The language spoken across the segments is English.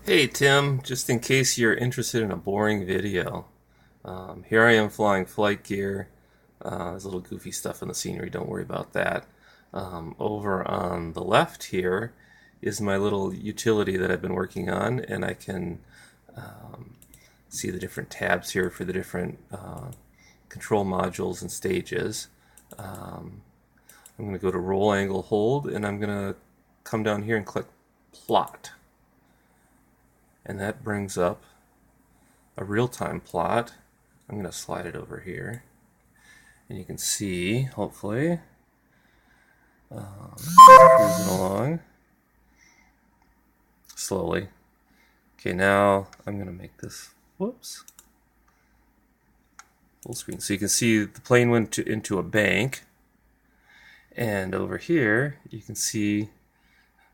Hey Tim, just in case you're interested in a boring video, here I am flying flight gear. There's a little goofy stuff in the scenery, don't worry about that. Over on the left here is my little utility that I've been working on, and I can see the different tabs here for the different control modules and stages. I'm going to go to roll angle hold, and I'm going to come down here and click plot. And that brings up a real-time plot. I'm going to slide it over here, and you can see, hopefully, cruising along slowly. Okay, now I'm going to make this, whoops, full screen. So you can see the plane went into a bank, and over here you can see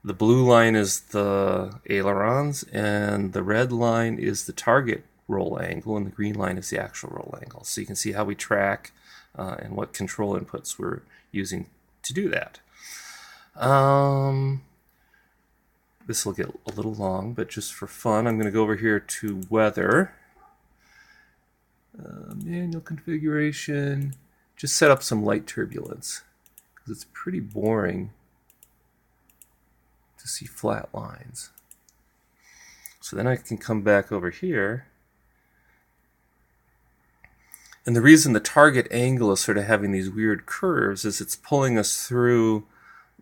the blue line is the ailerons, and the red line is the target roll angle, and the green line is the actual roll angle. So you can see how we track and what control inputs we're using to do that. This will get a little long, but just for fun, I'm going to go over here to weather, manual configuration, just set up some light turbulence, because it's pretty boring to see flat lines. So then I can come back over here. And the reason the target angle is sort of having these weird curves is it's pulling us through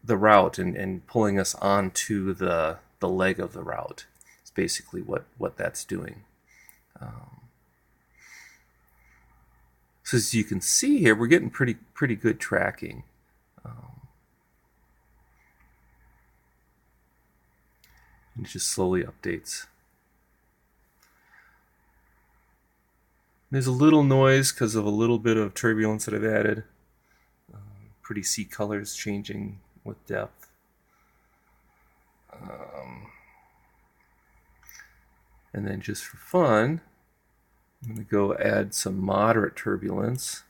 the route and pulling us onto the leg of the route. It's basically what that's doing. So as you can see here, we're getting pretty good tracking. And it just slowly updates. There's a little noise because of a little bit of turbulence that I've added. Pretty see colors changing with depth. And then just for fun, I'm going to go add some moderate turbulence.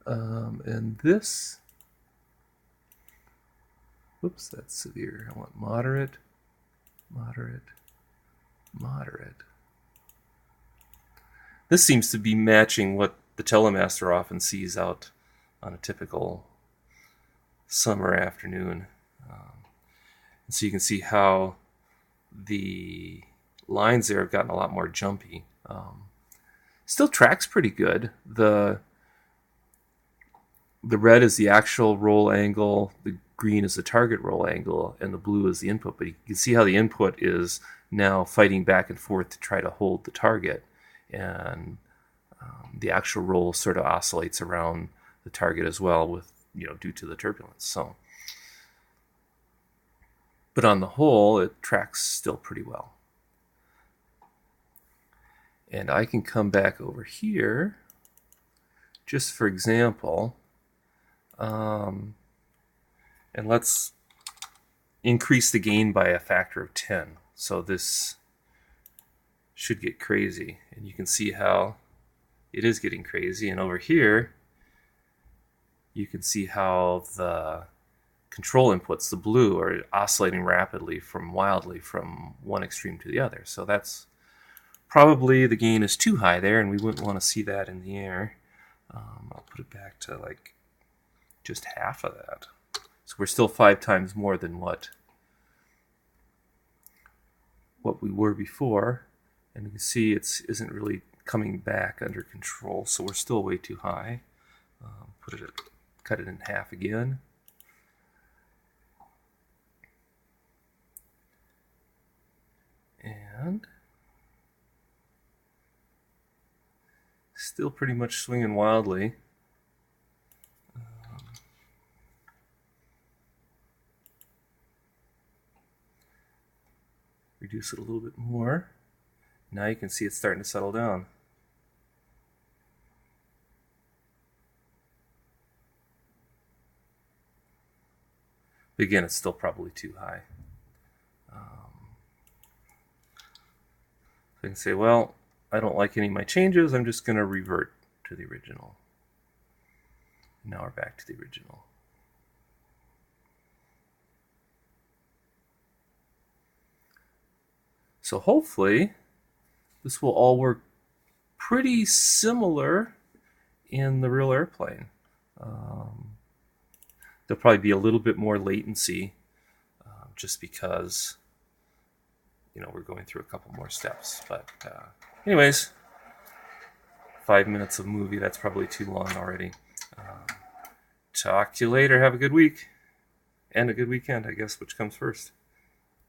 And this, whoops, that's severe. I want moderate, moderate, moderate. This seems to be matching what the Telemaster often sees out on a typical summer afternoon. And so you can see how the lines there have gotten a lot more jumpy. Still tracks pretty good. The red is the actual roll angle, the green is the target roll angle, and the blue is the input. But you can see how the input is now fighting back and forth to try to hold the target. And the actual roll sort of oscillates around the target as well, with due to the turbulence. So, but on the whole, it tracks still pretty well. And I can come back over here, just for example, and let's increase the gain by a factor of 10. So this should get crazy, and you can see how it is getting crazy. And over here, you can see how the control inputs, the blue, are oscillating rapidly wildly from one extreme to the other. So that's probably the gain is too high there, and we wouldn't want to see that in the air. I'll put it back to like just half of that. So we're still 5 times more than what we were before. And you can see it isn't really coming back under control, so we're still way too high. Cut it in half again. And still pretty much swinging wildly. Reduce it a little bit more. Now you can see it's starting to settle down. But again, it's still probably too high. So I can say, well, I don't like any of my changes. I'm just going to revert to the original. Now we're back to the original. So hopefully this will all work pretty similar in the real airplane. There'll probably be a little bit more latency just because we're going through a couple more steps. But anyways, 5 minutes of movie, that's probably too long already. Talk to you later. Have a good week and a good weekend, I guess, which comes first.